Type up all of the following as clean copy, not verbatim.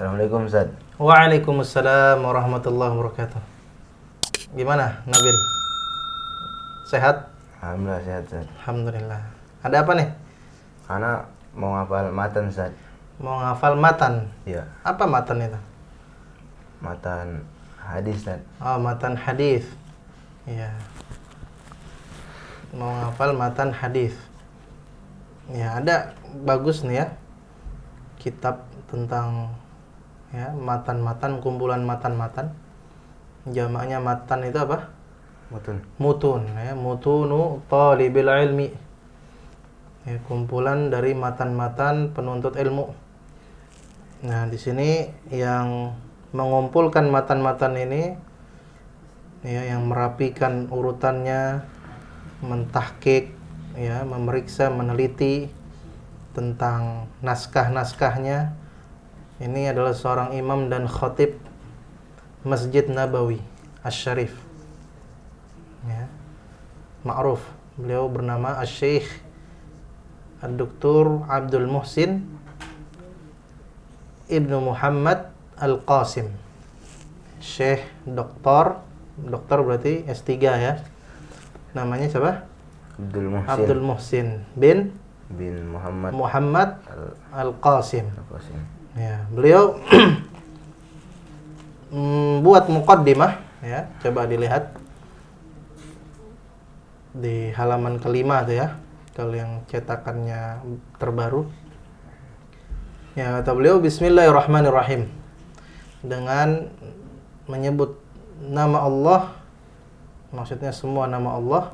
Assalamualaikum Ustaz. Waalaikumsalam warahmatullahi wabarakatuh. Gimana Nabil? Sehat? Alhamdulillah sehat Ustaz. Alhamdulillah. Ada apa nih? Ana mau ngafal matan Ustaz. Mau ngafal matan? Iya, Apa matan itu? matan hadis Ustaz. Oh, matan hadis. Iya. Mau ngafal matan hadis. Ya, ada bagus nih ya. Kitab tentang ya, matan-matan, kumpulan matan-matan. Jamaknya matan itu apa? Mutun. Mutun ya, mutunu talibil ilmi. Ya, kumpulan dari matan-matan penuntut ilmu. Nah, di sini yang mengumpulkan matan-matan ini ya, yang merapikan urutannya, mentahqiq ya, memeriksa, meneliti tentang naskah-naskahnya. Ini adalah seorang imam dan khatib Masjid Nabawi Asy-Syarif. Ya. Ma'ruf. Beliau bernama Asy-Syaikh Ad-Doktor Abdul Muhsin Ibnu Muhammad Al-Qasim. Syekh Doktor berarti S3 ya. Namanya siapa? Abdul Muhsin bin Muhammad Al-Qasim. Ya, beliau buat muqaddimah ya, coba dilihat di halaman kelima tuh ya, kalau yang cetakannya terbaru. Ya, kata beliau Bismillahirrahmanirrahim, dengan menyebut nama Allah, maksudnya semua nama Allah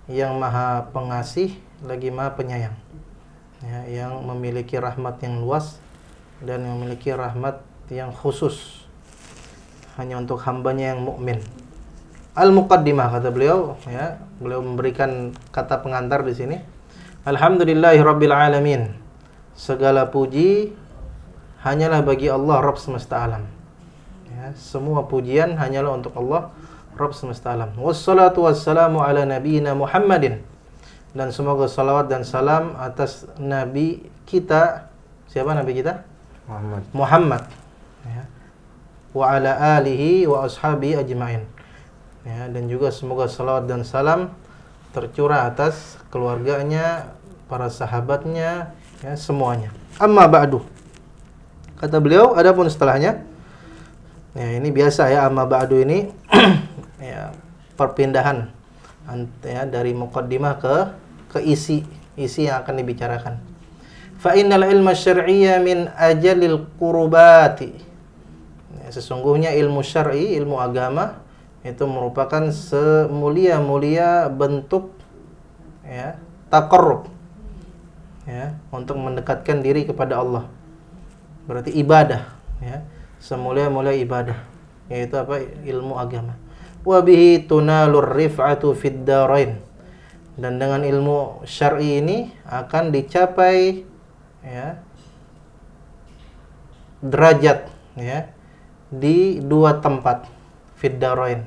yang Maha Pengasih lagi Maha Penyayang ya, yang memiliki rahmat yang luas dan memiliki rahmat yang khusus hanya untuk hambanya yang mukmin. Al-Muqaddimah, kata beliau ya, beliau memberikan kata pengantar di sini. Alhamdulillahirabbil alamin. Segala puji hanyalah bagi Allah Rabb semesta alam. Ya, semua pujian hanyalah untuk Allah Rabb semesta alam. Wassalatu wassalamu ala nabiyyina Muhammadin. Dan semoga salawat dan salam atas nabi kita. Siapa nabi kita? Muhammad. Ya. Wa ala alihi wa ashabi ajma'in. Ya, dan juga semoga salawat dan salam tercurah atas keluarganya, para sahabatnya, ya, semuanya. Amma ba'du. Kata beliau, adapun setelahnya, ya ini biasa ya, amma ba'du ini ya, perpindahan ya, dari muqaddimah ke isi yang akan dibicarakan. Fa innal ilma syar'iyya min ajalil qurubati. Ya, sesungguhnya ilmu syar'i, ilmu agama itu merupakan semulia-mulia bentuk ya, taqarrub ya, untuk mendekatkan diri kepada Allah. Berarti ibadah ya, semulia-mulia ibadah, yaitu apa? Ilmu agama. Wa bihi tunalur rif'atu fid darain. Dan dengan ilmu syar'i ini akan dicapai ya, derajat ya, di dua tempat, fid darain,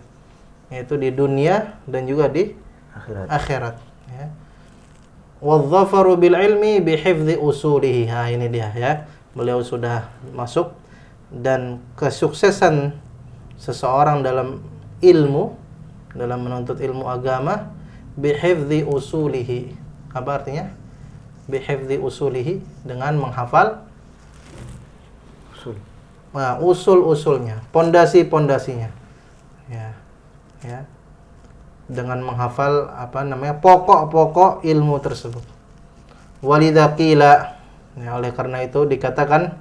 yaitu di dunia dan juga di akhirat ya. Wadzafaru bil ilmi bihifdzi usulihi. Nah, ini dia ya. Beliau sudah masuk, dan kesuksesan seseorang dalam ilmu, dalam menuntut ilmu agama, bihifdzi usulihi. Apa artinya? Bihifdzi usulihi, dengan menghafal nah, usul-usulnya, pondasi-pondasinya. Ya. Ya. Dengan menghafal apa namanya? Pokok-pokok ilmu tersebut. Walidza qila. Ya, oleh karena itu dikatakan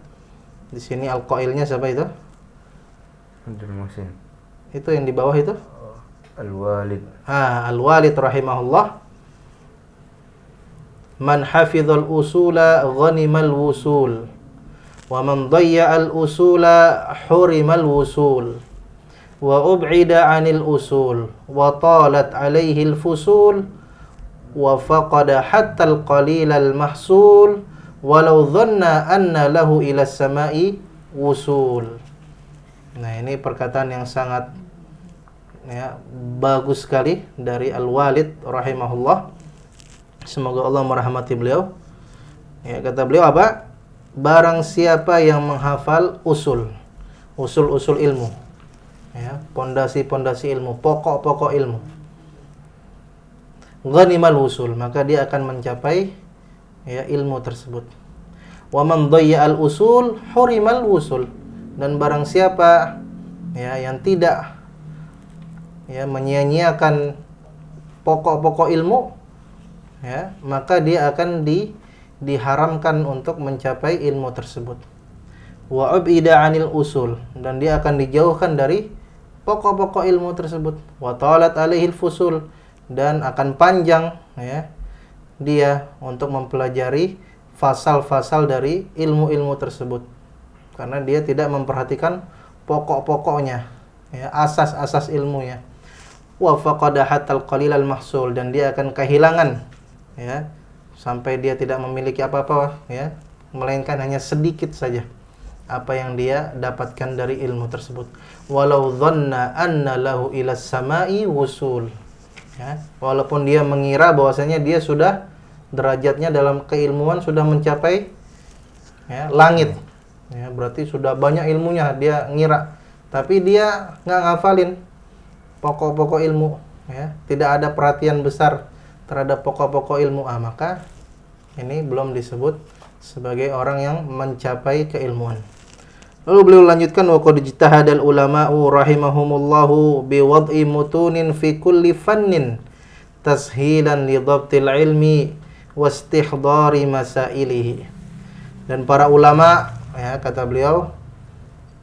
di sini al-qailnya siapa itu? Abdul Muhsin. Itu yang di bawah itu? Al-Walid. Al-Walid rahimahullah. Man hafizal usula ghanimal wusul. Wa man dhayya'al usula hurimal wusul. Wa ub'ida 'anil usul wa talat 'alaihi al-fusul wa faqada hatta al-qalil al-mahsul walau dhanna anna lahu ila as-sama'i wusul. Nah, ini perkataan yang sangat ya, bagus sekali dari Al-Walid rahimahullah. Semoga Allah merahmati beliau. Ya, kata beliau apa? barang siapa yang menghafal usul-usul ilmu, ya, pondasi-pondasi ilmu, pokok-pokok ilmu, ghanimal usul, maka dia akan mencapai, ya, ilmu tersebut. Wa man dhayya'al usul hurimal usul, dan barang siapa, ya, yang tidak, ya, menyia-nyiakan pokok-pokok ilmu, ya, maka dia akan diharamkan untuk mencapai ilmu tersebut. Wa ubida 'anil usul, dan dia akan dijauhkan dari pokok-pokok ilmu tersebut. Wa talat 'alaihil fusul, dan akan panjang, ya, dia untuk mempelajari fasal-fasal dari ilmu-ilmu tersebut, karena dia tidak memperhatikan pokok-pokoknya, ya, asas-asas ilmunya. Wa faqada hatal qalilal mahsul, dan dia akan kehilangan, ya, sampai dia tidak memiliki apa-apa, ya, melainkan hanya sedikit saja apa yang dia dapatkan dari ilmu tersebut. Walau dhanna anna lahu ilas samai wusul, ya, walaupun dia mengira bahwasanya dia sudah derajatnya dalam keilmuan sudah mencapai, ya, langit, ya, berarti sudah banyak ilmunya, dia ngira, tapi dia nggak ngafalin pokok-pokok ilmu, ya, tidak ada perhatian besar terhadap pokok-pokok ilmu, maka ini belum disebut sebagai orang yang mencapai keilmuan. Lalu beliau lanjutkan, wa qad ijtahadal ulama'u rahimahumullahu bi wad'i mutunin fi kulli fannin tashilan li dhabtil ilmi wa istihdari masailihi. Dan para ulama, ya, kata beliau,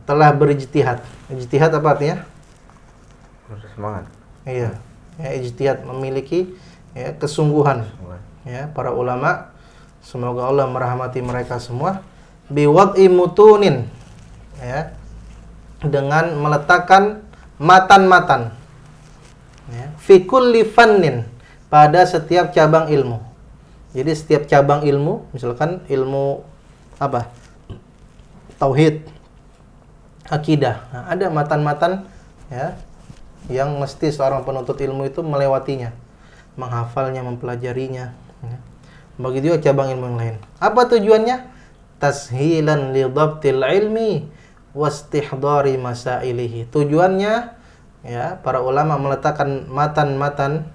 telah berijtihad. Ijtihad apa artinya? Bersemangat. Iya, ya, ijtihad, memiliki, ya, kesungguhan. Ya, para ulama, semoga Allah merahmati mereka semua, bi wad'i mutunin, ya, dengan meletakkan matan-matan, ya, fi kulli fannin, pada setiap cabang ilmu. Jadi setiap cabang ilmu, misalkan ilmu apa? Tauhid, akidah. Nah, ada matan-matan, ya, yang mesti seorang penuntut ilmu itu melewatinya, menghafalnya, mempelajarinya, ya. Begitu juga cabang ilmu yang lain. Apa tujuannya? Tashilan li dhabtil ilmi wastihdari masailihi. Tujuannya, ya, para ulama meletakkan matan-matan,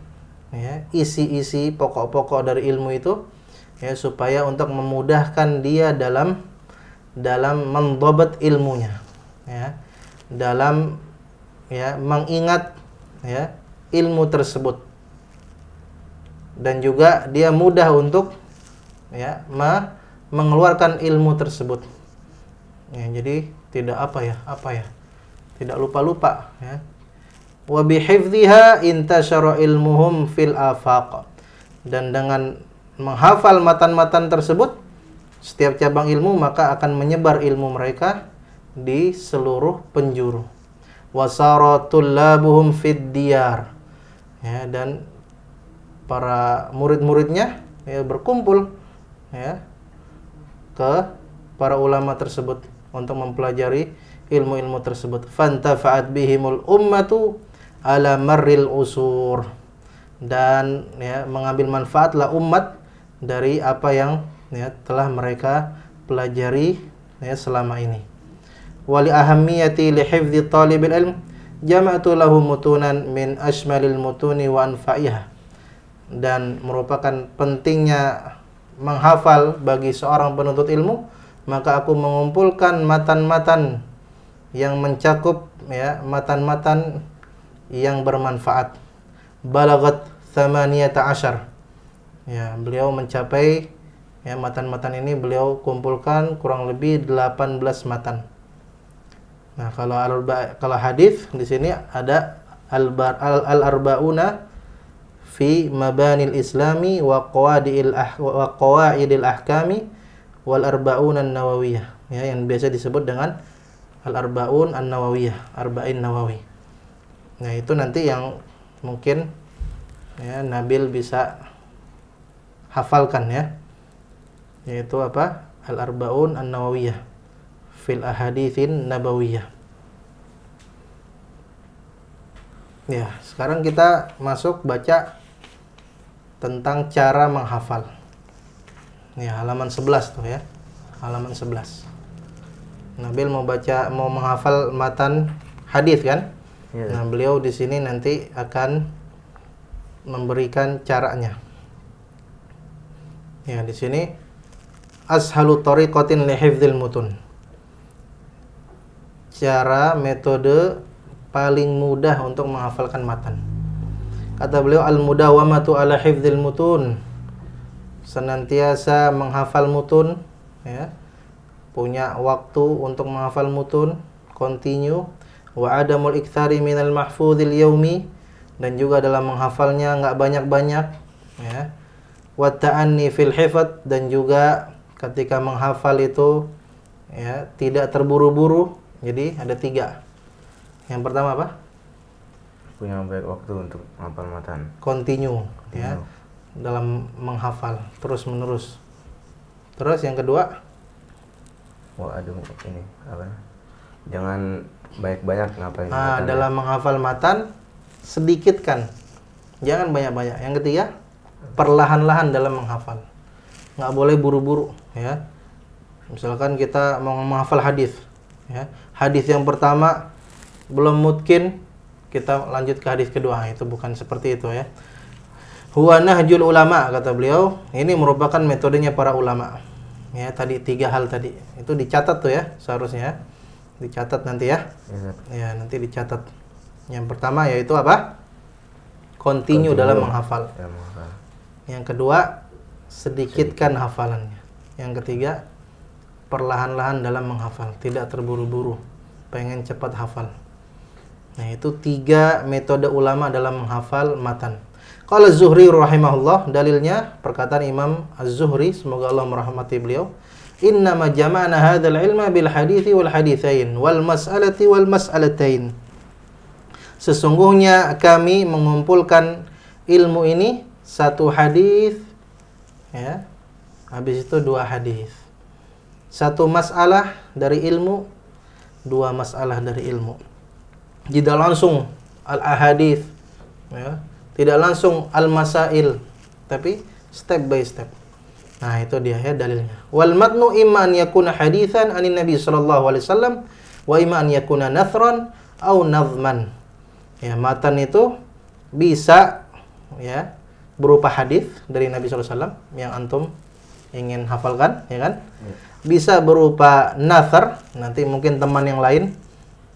ya, isi-isi pokok-pokok dari ilmu itu, ya, supaya untuk memudahkan dia dalam mendhabat ilmunya, ya, dalam, ya, mengingat, ya, ilmu tersebut, dan juga dia mudah untuk, ya, mengeluarkan ilmu tersebut, ya, jadi tidak tidak lupa-lupa, ya. Wa bihifdhiha intasyara ilmuhum fil afaq, dan dengan menghafal matan-matan tersebut, setiap cabang ilmu, maka akan menyebar ilmu mereka di seluruh penjuru. Wasara tullabuhum fid diyar, ya, dan para murid-muridnya, ya, berkumpul, ya, ke para ulama tersebut untuk mempelajari ilmu-ilmu tersebut. Fantafa'at bihimul ummatu ala marril usur, dan, ya, mengambil manfaatlah umat dari apa yang, ya, telah mereka pelajari, ya, selama ini. Wali ahammiyati li hifdzi talibil ilm jama'tu lahu mutunan min ashmalil mutuni wa anfa'iha, dan merupakan pentingnya menghafal bagi seorang penuntut ilmu, maka aku mengumpulkan matan-matan yang mencakup, ya, matan-matan yang bermanfaat. Balagat 18, ya, beliau mencapai, ya, matan-matan ini beliau kumpulkan kurang lebih 18 matan. Nah, kalau hadis di sini ada al-arba'una fi mabanil islami wa qawaidil ahkami wal arba'un an-nawawiyah, ya, yang biasa disebut dengan al-arba'un an-nawawiyah, arba'in nawawi. Nah, itu nanti yang mungkin, ya, Nabil bisa hafalkan, ya, yaitu apa? Al-arba'un an-nawawiyah fil ahaditsin nabawiyah. Ya, sekarang kita masuk baca tentang cara menghafal. Ya, halaman 11 tuh, ya. halaman 11. Nabil mau menghafal matan hadis kan? Iya. Nah, beliau di sini nanti akan memberikan caranya. Ya, di sini ashalu tariqatin li hifdzil mutun. Cara metode paling mudah untuk menghafalkan matan. Kata beliau al-mudawamatu ala hifdzil mutun. Senantiasa menghafal mutun, ya. Punya waktu untuk menghafal mutun, continue. Wa adamul iktsari minal mahfuzil yaumi, dan juga dalam menghafalnya enggak banyak-banyak, ya. Wa ta'anni fil hifdz, dan juga ketika menghafal itu ya tidak terburu-buru. Jadi ada 3. Yang pertama apa? Punya banyak waktu untuk menghafal matan. Continue, ya. Dalam menghafal terus menerus. Terus yang kedua, ini apa? Jangan banyak-banyak ngapain. Dalam menghafal matan sedikitkan, jangan banyak-banyak. Yang ketiga, perlahan-lahan dalam menghafal. Nggak boleh buru-buru, ya. Misalkan kita mau menghafal hadis, ya. Hadis yang pertama belum mungkin kita lanjut ke hadis kedua. Itu bukan seperti itu, ya. Huwa nahjul ulama, kata beliau. Ini merupakan metodenya para ulama. Ya, tadi 3 hal tadi. Itu dicatat tuh ya, seharusnya. Dicatat nanti ya. Ya, nanti dicatat. Yang pertama yaitu apa? Continue dalam menghafal. Ya, menghafal. Yang kedua, sedikitkan hafalannya. Yang ketiga, perlahan-lahan dalam menghafal, tidak terburu-buru, pengen cepat hafal. Nah, itu 3 metode ulama dalam menghafal matan. Qala Az-Zuhri rahimahullah, dalilnya perkataan Imam Az-Zuhri, semoga Allah merahmati beliau, innama jama'na hadzal ilma bil hadithi wal haditsain wal mas'alati wal mas'alatain. Sesungguhnya kami mengumpulkan ilmu ini 1 hadis, ya. Habis itu 2 hadis. 1 masalah dari ilmu, 2 masalah dari ilmu. Tidak langsung al-ahadits, ya. Tidak langsung al-masail, tapi step by step. Nah, itu dia ya dalilnya. Wal matnu imma an yakuna haditsan anin Nabi sallallahu alaihi wasallam wa imma an yakuna nathran au nazman. Ya, matan itu bisa ya berupa hadis dari Nabi sallallahu alaihi wasallam yang antum ingin hafalkan, ya kan? Ya. Bisa berupa nathar, nanti mungkin teman yang lain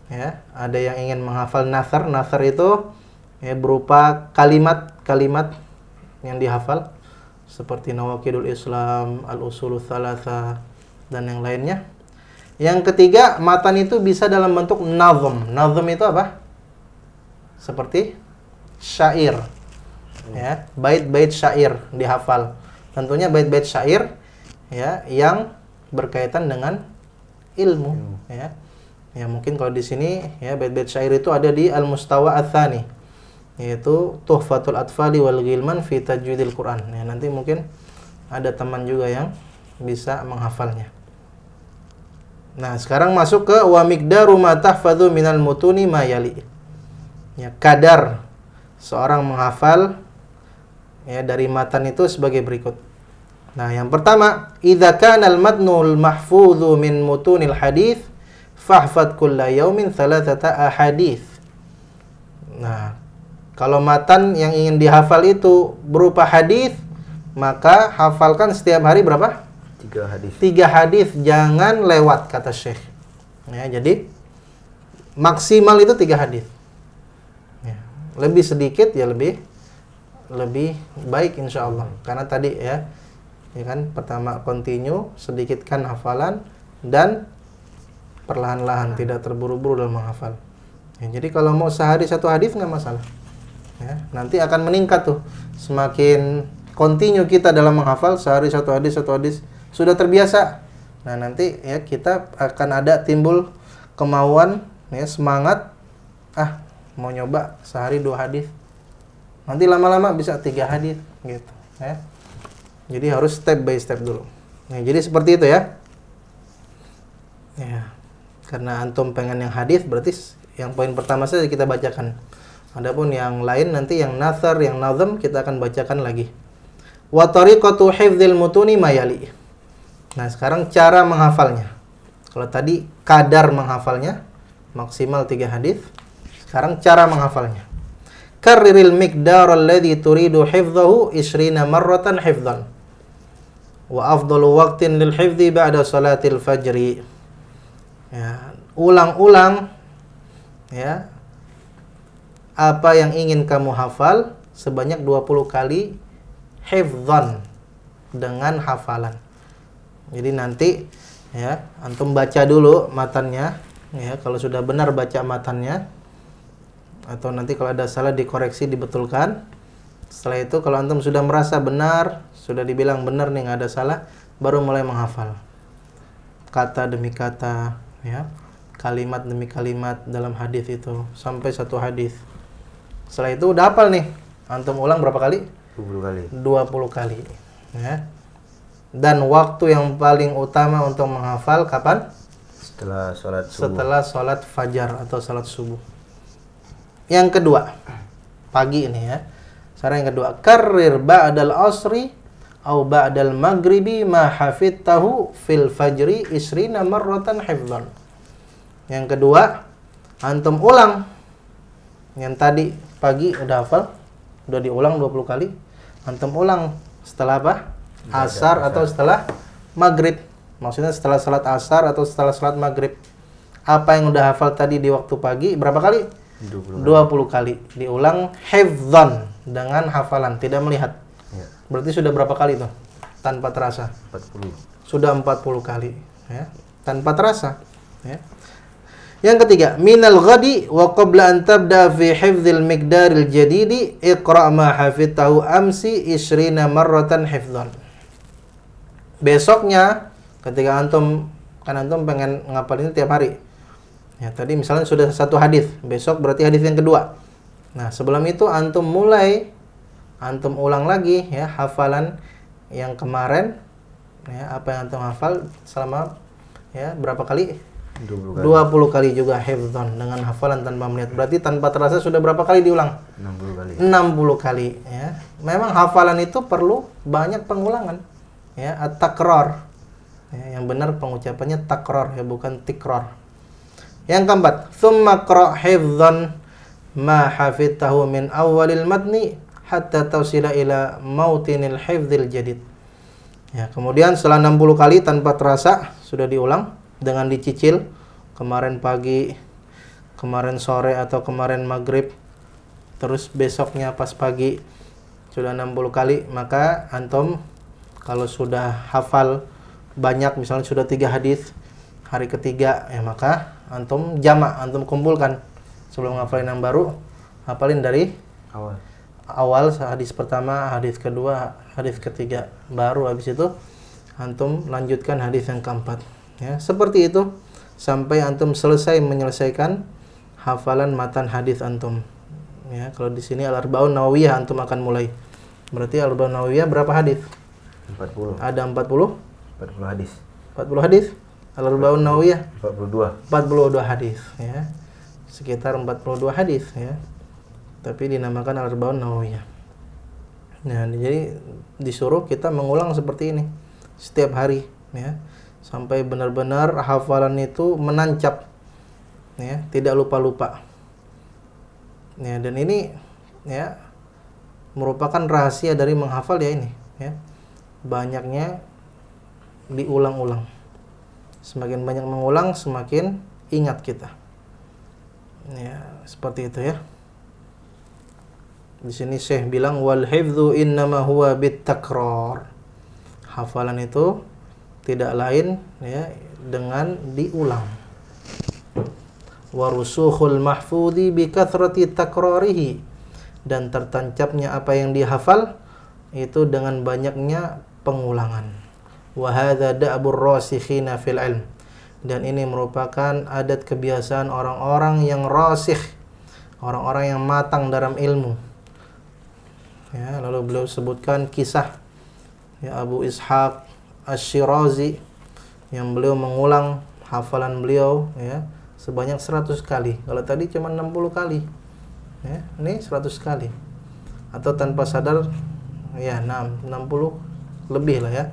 ya, ada yang ingin menghafal nathar. Nathar itu ya berupa kalimat-kalimat yang dihafal seperti Nawaqidul Islam, Al-Usulul Tsalatsa, dan yang lainnya. Yang ketiga, matan itu bisa dalam bentuk nazm. Nazm itu apa? Seperti syair. Ya, bait-bait syair dihafal. Tentunya bait-bait syair ya yang berkaitan dengan ilmu, ya. Ya, mungkin kalau di sini ya bait-bait syair itu ada di Al-Mustawa Ats-Tsani, yaitu Tuhfatul Atfali wal Ghilman fi Tajwidil Quran. Ya, nanti mungkin ada teman juga yang bisa menghafalnya. Nah, sekarang masuk ke wa miqdaru ma tahfadzu minal mutuni ma yali. Ya, kadar seorang menghafal ya dari matan itu sebagai berikut. Nah, yang pertama, idza kana al-matnul mahfudzu min mutunil hadits fahfadz kulla yaumin 3 ahadits. Nah, kalau matan yang ingin dihafal itu berupa hadis, maka hafalkan setiap hari berapa? 3 hadis. 3 hadis, jangan lewat, kata Syekh. Ya, jadi maksimal itu 3 hadis. Ya, lebih sedikit ya lebih baik insyaallah. Karena tadi ya kan pertama continue, sedikitkan hafalan dan perlahan-lahan, tidak terburu-buru dalam menghafal. Ya, jadi kalau mau sehari 1 hadis nggak masalah. Ya, nanti akan meningkat tuh. Semakin continue kita dalam menghafal, sehari 1 hadis, sudah terbiasa. Nah, nanti ya kita akan ada timbul kemauan, ya, semangat, mau nyoba sehari 2 hadis. Nanti lama-lama bisa 3 hadis gitu, ya. Jadi harus step by step dulu. Nah, jadi seperti itu ya. Ya. Karena antum pengen yang hadis, berarti yang poin pertama saja kita bacakan. Adapun yang lain nanti yang nathar, yang nazm kita akan bacakan lagi. Wa tariqatu hifdzil mutuni mayali. Nah, sekarang cara menghafalnya. Kalau tadi kadar menghafalnya maksimal 3 hadis. Sekarang cara menghafalnya. Karriril miqdar alladhi turidu hifdhahu 20 marratan hifdhan. Wa afdalu waqtin lil hifdhi ba'da salatil fajri. Ya, ulang-ulang ya apa yang ingin kamu hafal sebanyak 20 kali hifdhan, dengan hafalan. Jadi nanti ya antum baca dulu matannya ya, kalau sudah benar baca matannya, atau nanti kalau ada salah dikoreksi, dibetulkan. Setelah itu kalau antum sudah merasa benar, sudah dibilang benar nih, nggak ada salah, baru mulai menghafal kata demi kata ya, kalimat demi kalimat dalam hadis itu sampai satu hadis. Setelah itu udah hafal nih, antum ulang berapa kali? 20 kali. 20 kali ya. Dan waktu yang paling utama untuk menghafal kapan? Setelah sholat subuh. Setelah sholat fajar atau sholat subuh. Yang kedua, pagi ini ya. Cara yang kedua, karrir ba'dal asri au ba'dal maghribi ma hafidtahu fil fajri 20 marratan hifdhan. Yang kedua, antum ulang. Yang tadi pagi udah hafal, udah diulang 20 kali. Antum ulang setelah apa? Asar atau setelah maghrib. Maksudnya setelah salat asar atau setelah salat maghrib. Apa yang udah hafal tadi di waktu pagi berapa kali? 20 kali. Diulang hifdzan, dengan hafalan, tidak melihat. Ya. Berarti sudah berapa kali tuh? Tanpa terasa. 40. Sudah 40 kali ya. Tanpa terasa ya. Yang ketiga, minal ghadi wa qabla an tabda fi hifdzil miqdaril jadidi iqra' ma hafidtahu amsi 20 marratan hifdzan. Besoknya ketika antum pengen ngapalin tiap hari. Ya, tadi misalnya sudah satu hadis, besok berarti hadis yang kedua. Nah, sebelum itu antum ulang lagi ya hafalan yang kemarin ya, apa yang antum hafal selama ya berapa kali? 20 kali juga hifdzan, dengan hafalan tanpa melihat. Berarti tanpa terasa sudah berapa kali diulang? 60 kali. 60 kali ya. Memang hafalan itu perlu banyak pengulangan. Ya, at-takrar. Ya, yang benar pengucapannya takrar ya, bukan tikrar. Yang keempat, tsumma qra' hifdzan ma hafidtahu min awwalil matni hatta tausila ila mautinil hifdzil jadid. Ya, kemudian setelah 60 kali tanpa terasa sudah diulang dengan dicicil, kemarin pagi, kemarin sore atau kemarin maghrib, terus besoknya pas pagi sudah 60 kali, maka antum kalau sudah hafal banyak, misalnya sudah 3 hadis, hari ketiga ya, maka antum jamak, antum kumpulkan. Sebelum ngafalin yang baru, hafalin dari awal hadis pertama, hadis kedua, hadis ketiga, baru habis itu antum lanjutkan hadis yang keempat. Ya, seperti itu sampai antum menyelesaikan hafalan matan hadis antum. Ya, kalau di sini Al-Arba'un Nawawiyah antum akan mulai. Berarti Al-Arba'un Nawawiyah berapa hadis? 40. Ada 40 hadis. 40 hadis. Al-Arba'un Nawawiyah 42 hadis ya. Sekitar 42 hadis ya. Tapi dinamakan Al-Arba'un Nawawiyah. Nah, jadi disuruh kita mengulang seperti ini setiap hari ya, sampai benar-benar hafalan itu menancap ya, tidak lupa-lupa. Ya, dan ini ya merupakan rahasia dari menghafal ya ini ya. Banyaknya diulang-ulang. Semakin banyak mengulang, semakin ingat kita. Ya, seperti itu ya. Di sini Syekh bilang wal hifdzu innama huwa bitakrar. Hafalan itu tidak lain ya dengan diulang. Wa rusukhul mahfudzi bi kathrati takrarihi, dan tertancapnya apa yang dihafal itu dengan banyaknya pengulangan. Wa hadza da'bur rasikhina fil ilm, dan ini merupakan adat kebiasaan orang-orang yang rasikh, orang-orang yang matang dalam ilmu. Ya, lalu beliau sebutkan kisah ya Abu Ishaq Asy-Syirazi yang beliau mengulang hafalan beliau ya sebanyak 100 kali. Kalau tadi cuma 60 kali. Ya, ini 100 kali. Atau tanpa sadar ya 60 lebih lah ya.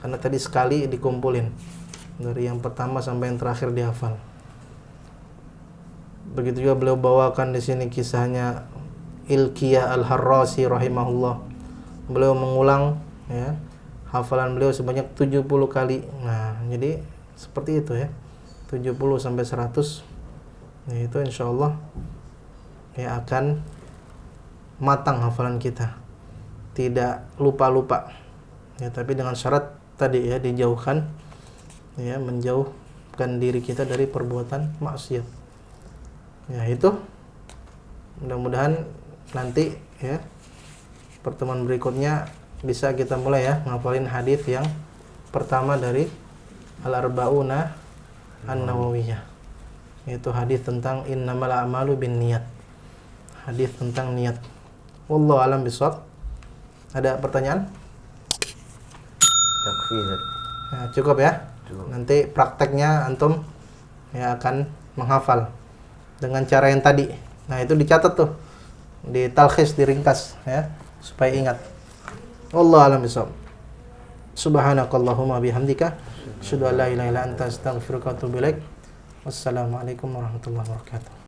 karena tadi sekali dikumpulin dari yang pertama sampai yang terakhir dihafal. Begitu juga beliau bawakan di sini kisahnya Ilqiyah Al-Harrasi rahimahullah. Beliau mengulang ya hafalan beliau sebanyak 70 kali. Nah, jadi seperti itu ya. 70 sampai 100. Nah, itu insyaallah ya akan matang hafalan kita. Tidak lupa-lupa. Ya, tapi dengan syarat tadi ya dijauhkan ya, menjauhkan diri kita dari perbuatan maksiat. Ya, itu mudah-mudahan nanti ya pertemuan berikutnya bisa kita mulai ya ngafalin hadis yang pertama dari Al-Arba'una An-Nawawiyah, yaitu hadis tentang innamal a'malu binniyat, hadis tentang niat. Wallahu alam bishawab. Ada pertanyaan? Yakfi, Zat. Ya, cukup ya. Cukup. Nanti prakteknya antum ya akan menghafal dengan cara yang tadi. Nah, itu dicatat tuh, ditalkhis, diringkas ya supaya ingat. Wallahu a'lam bishawab. Subhanakallahumma bihamdika asyhadu an la ilaha illa anta astaghfiruka wa atubu ilaik. Wassalamualaikum warahmatullahi wabarakatuh.